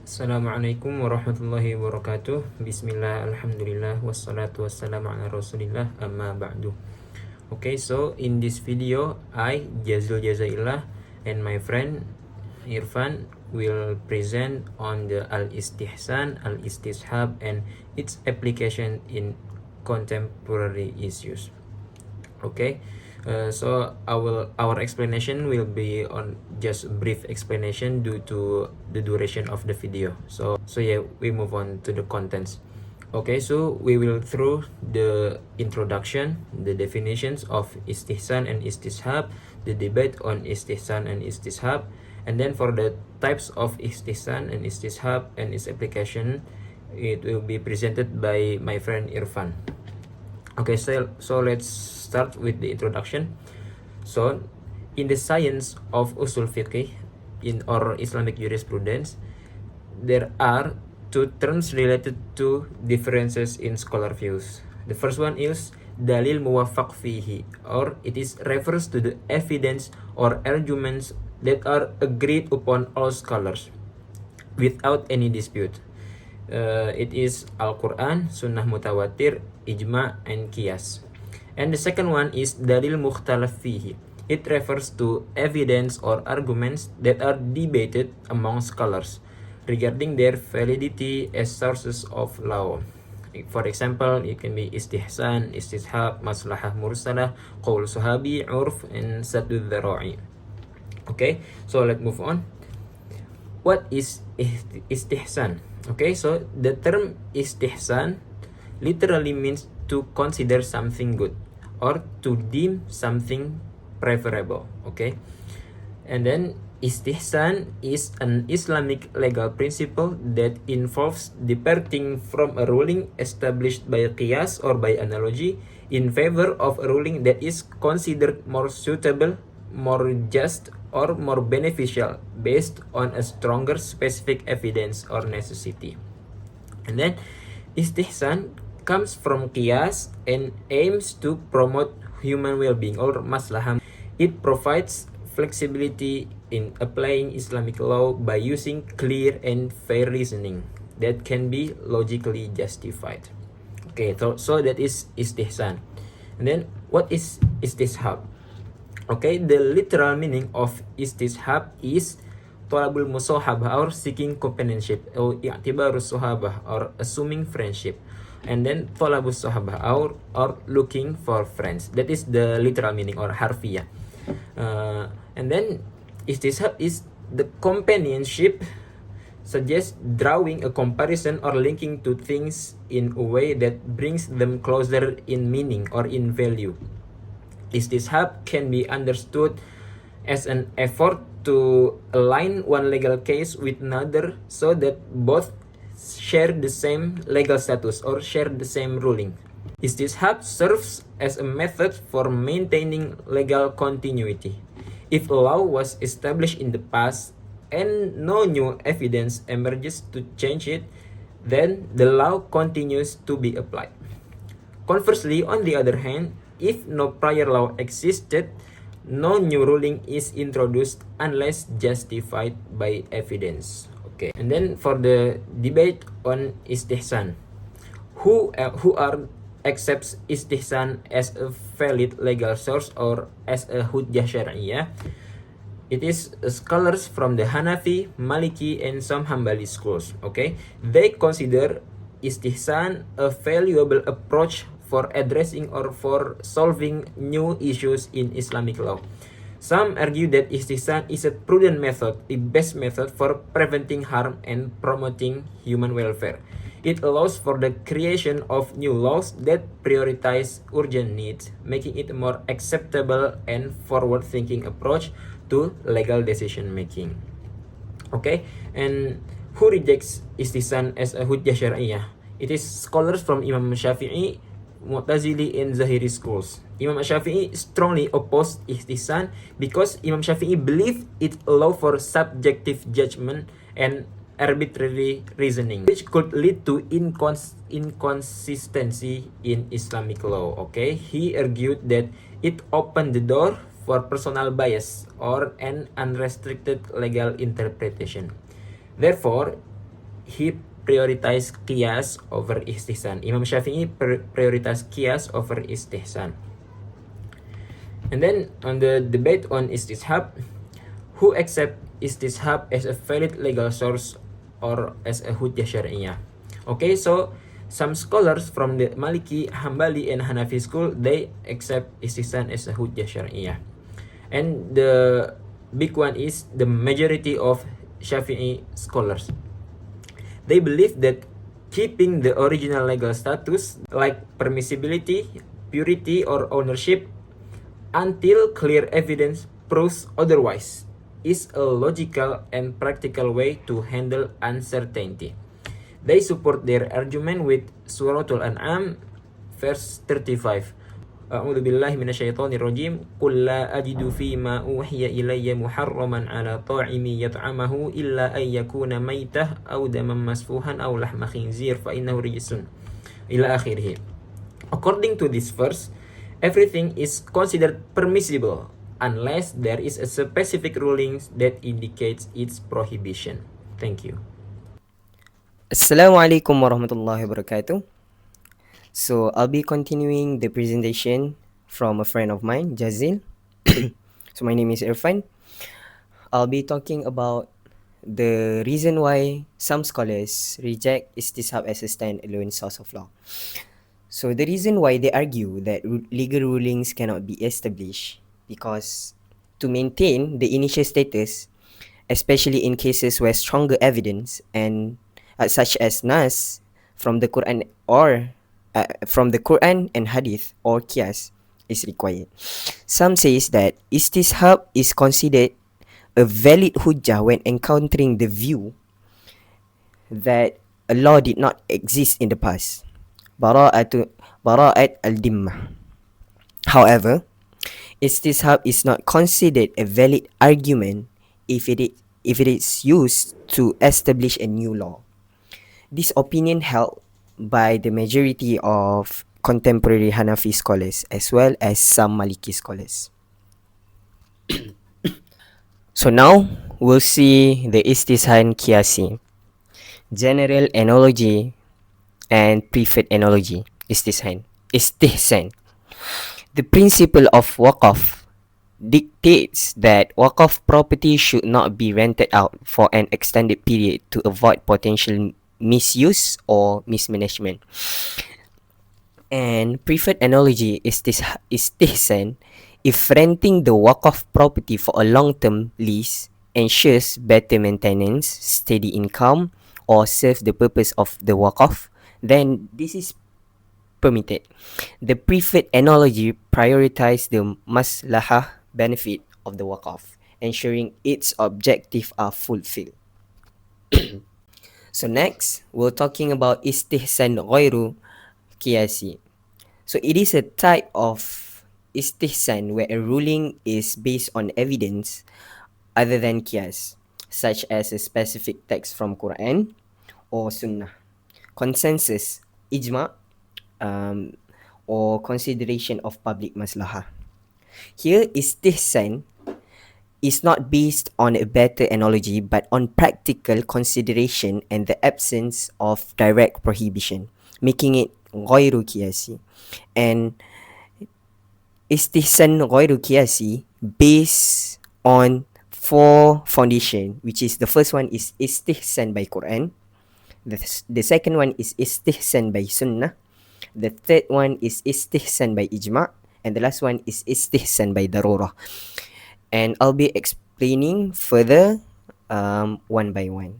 Assalamualaikum warahmatullahi wabarakatuh. Bismillah, alhamdulillah, wassalatu wassalamu ala rasulillah, amma ba'du. Okay, so in this video, I, Jazil Jazaillah, and my friend Irfan will present on the al-istihsan, al-istishab, and its application in contemporary issues. Okay, so our explanation will be on just brief explanation due to the duration of the video. So yeah, we move on to the contents. Okay, so we will through the introduction, the definitions of istihsan and istishab, the debate on istihsan and istishab, and then for the types of istihsan and istishab and its application, it will be presented by my friend Irfan. Okay, so let's start with the introduction. So, in the science of usul fiqh or Islamic jurisprudence, there are two terms related to differences in scholar views. The first one is dalil muwaffaq fihi, or it refers to the evidence or arguments that are agreed upon all scholars without any dispute. It is Al-Quran, Sunnah Mutawatir, Ijma, and Qiyas. And the second one is Dalil Mukhtalaf Fihi. It refers to evidence or arguments that are debated among scholars regarding their validity as sources of law. For example, it can be istihsan, istishab, maslahah mursalah, qaul sahabi, urf, and sadud dhara'i. Okay, so let's move on. What is istihsan? Okay, so the term istihsan literally means to consider something good or to deem something preferable. Okay, and then istihsan is an Islamic legal principle that involves departing from a ruling established by qiyas or by analogy in favor of a ruling that is considered more suitable, more just, or more beneficial based on a stronger specific evidence or necessity. And then istihsan comes from qiyas and aims to promote human well-being or maslahah. It provides flexibility in applying Islamic law by using clear and fair reasoning that can be logically justified. Okay, so that is istihsan. And then what is istishab? Okay, the literal meaning of istishab is talabul musahabah or seeking companionship, or i'tibarus sahabah or assuming friendship, and then talabus sahabah or looking for friends. That is the literal meaning or harfiyah. And then istishab is the companionship, suggests drawing a comparison or linking to things in a way that brings them closer in meaning or in value. Istishab can be understood as an effort to align one legal case with another so that both share the same legal status or share the same ruling. Istishab serves as a method for maintaining legal continuity. If a law was established in the past and no new evidence emerges to change it, then the law continues to be applied. Conversely, on the other hand, if no prior law existed, no new ruling is introduced unless justified by evidence. Okay, and then for the debate on istihsan, who accepts istihsan as a valid legal source or as a hujjah syar'iyyah? It is scholars from the Hanafi, Maliki, and some Hanbali schools. Okay, they consider istihsan a valuable approach for addressing or for solving new issues in Islamic law. Some argue that istihsan is a prudent method, the best method for preventing harm and promoting human welfare. It allows for the creation of new laws that prioritize urgent needs, making it a more acceptable and forward-thinking approach to legal decision making. Okay, and who rejects istihsan as a hujjah syar'iyyah? It is scholars from Imam Syafi'i, Mu'tazili, and Zahiri schools. Imam Syafi'i strongly opposed istihsan because Imam Syafi'i believed it allowed for subjective judgment and arbitrary reasoning, which could lead to inconsistency in Islamic law. Okay, he argued that it opened the door for personal bias or an unrestricted legal interpretation. Therefore, he prioritized qiyas over istihsan. Imam Syafi'i prioritized qiyas over istihsan. And then on the debate on istishab, who accept istishab as a valid legal source or as a hujjah syariah? Okay, so some scholars from the Maliki, Hambali, and Hanafi school, they accept istihsan as a hujjah syariah. And the big one is the majority of Shafi'i scholars. They believe that keeping the original legal status like permissibility, purity, or ownership until clear evidence proves otherwise is a logical and practical way to handle uncertainty. They support their argument with Surah Al-An'am verse 35. A'udzu billahi minasyaitonir rajim. Qul la ajidu fima uhiya ilayya muharraman ala ta'imi yat'amahu illa ay yakuna maitah aw daman masfuhan aw lahma khinzir fa innahu rijsun. Ila akhirih. According to this verse, everything is considered permissible unless there is a specific ruling that indicates its prohibition. Thank you. Assalamualaikum warahmatullahi wabarakatuh. So I'll be continuing the presentation from a friend of mine, Jazil. So my name is Irfan. I'll be talking about the reason why some scholars reject istishab as a standalone source of law. So the reason why they argue that legal rulings cannot be established because to maintain the initial status, especially in cases where stronger evidence and such as nas from the Quran or from the Quran and Hadith or Qiyas is required. Some says that istishab is considered a valid hujjah when encountering the view that a law did not exist in the past. Bara'at al-dimmah. However, istishab is not considered a valid argument if it is used to establish a new law. This opinion held by the majority of contemporary Hanafi scholars as well as some Maliki scholars. So now we'll see the istihsan qiyasi, general analogy and preferred analogy. Istihsan. The principle of waqaf dictates that waqaf property should not be rented out for an extended period to avoid potential misuse or mismanagement. And preferred analogy is istihsan if renting the waqaf property for a long-term lease ensures better maintenance, steady income, or serve the purpose of the waqaf, then this is permitted. The preferred analogy prioritizes the maslahah benefit of the waqaf, ensuring its objectives are fulfilled. So next, we're talking about istihsan ghairu qiyasi. So it is a type of istihsan where a ruling is based on evidence other than qiyas, such as a specific text from Quran or Sunnah, consensus, ijma, or consideration of public maslahah. Here, istihsan is not based on a better analogy but on practical consideration and the absence of direct prohibition, making it ghairu qiyasi. And istihsan ghairu qiyasi based on four foundation, which is the first one is istihsan by Quran, the second one is istihsan by Sunnah, the third one is istihsan by ijma', and the last one is istihsan by darurah. And I'll be explaining further one by one.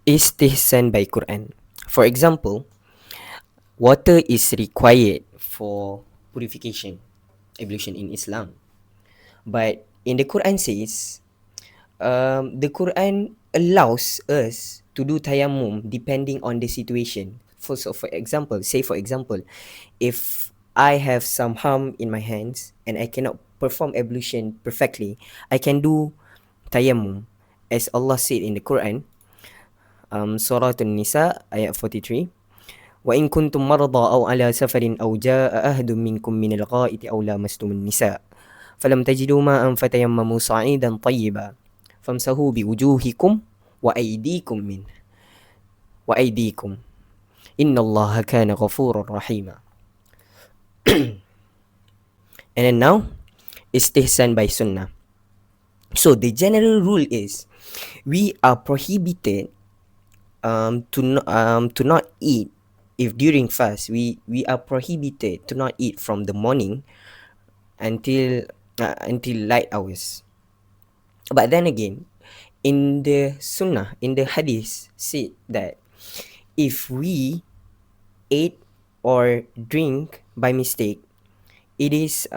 Istihsan by Quran. For example, water is required for purification, ablution in Islam. But in the Quran says, the Quran allows us to do tayammum depending on the situation. For example, if I have some harm in my hands and I cannot perform ablution perfectly, I can do tayammum. As Allah said in the Quran, Surah An-Nisa, ayat 43, وَإِن كُنْتُمْ مَرْضَى أَوْ عَلَى سَفَرٍ أَوْ جَاءَ أَحَدٌ مِّنكُم مِّنَ الْغَائِطِ أَوْ لَامَسْتُمُ النِّسَاءَ فَلَمْ تَجِدُوا مَاءً فَتَيَمَّمُوا صَعِيدًا طَيِّبًا فَامْسَحُوا بِوُجُوهِكُمْ وأيديكم منه وأيديكم إن الله كان غفورا رحيما. And then now, istihsan by sunnah. So the general rule is we are prohibited to not eat. If during fast we are prohibited to not eat from the morning until light hours. But then again, in the sunnah, in the hadith, said that if we ate or drink by mistake, it is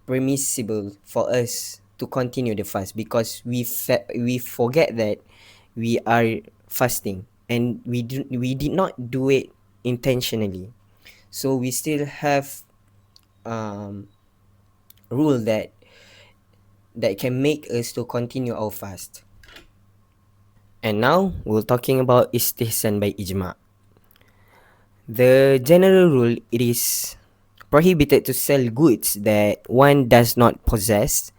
permissible for us to continue the fast because we forget that we are fasting and we did not do it intentionally, so we still have rule that can make us to continue our fast. And now we're talking about istihsan by ijma. The general rule, it is prohibited to sell goods that one does not possess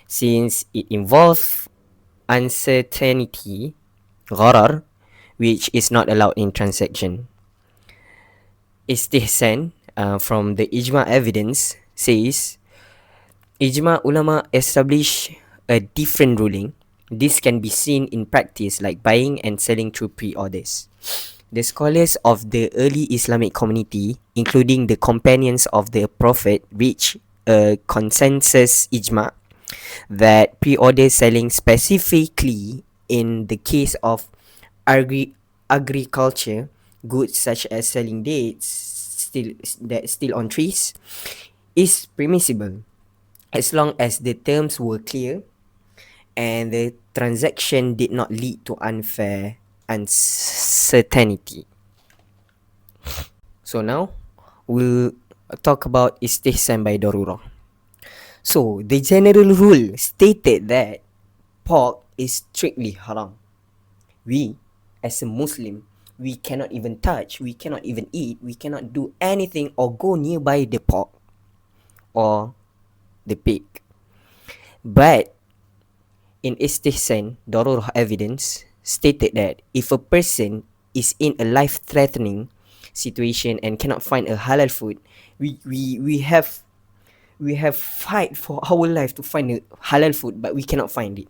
since it involves uncertainty, gharar, which is not allowed in transaction. Istihsan from the ijma evidence says ijma ulama establish a different ruling. This can be seen in practice like buying and selling through pre-orders. The scholars of the early Islamic community, including the companions of the Prophet, reached a consensus ijma that pre-order selling, specifically in the case of agriculture goods such as selling dates still on trees, is permissible as long as the terms were clear and the transaction did not lead to unfair uncertainty. So now we'll talk about istihsan by darurah. So the general rule stated that pork is strictly haram. We, as a Muslim, we cannot even touch, we cannot even eat, we cannot do anything or go nearby the pork or the pig. But in istihsan, darurah evidence stated that if a person is in a life-threatening situation and cannot find a halal food, we have fight for our life to find a halal food, but we cannot find it.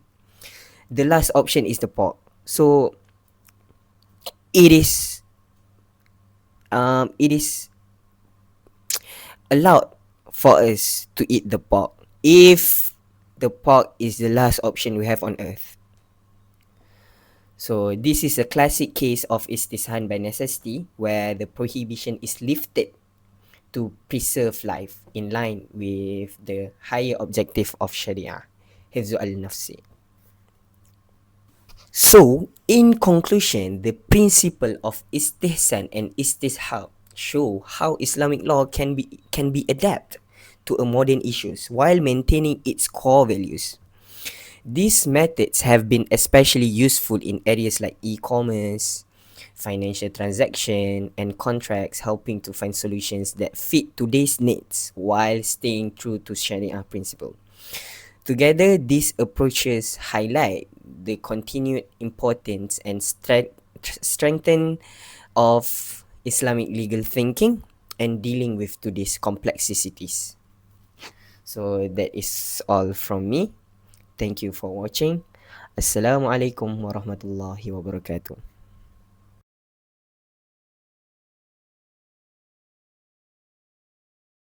The last option is the pork. So it is allowed for us to eat the pork if the pork is the last option we have on earth. So this is a classic case of istihsan by necessity where the prohibition is lifted to preserve life in line with the higher objective of Sharia, hifzu al-nafsi. So, in conclusion, the principle of istihsan and istishab show how Islamic law can be adapted to a modern issues while maintaining its core values. These methods have been especially useful in areas like e-commerce, financial transaction, and contracts, helping to find solutions that fit today's needs while staying true to Sharia principle. Together, these approaches highlight the continued importance and strength of Islamic legal thinking and dealing with today's complexities. So that is all from me. Thank you for watching. Assalamualaikum warahmatullahi wabarakatuh.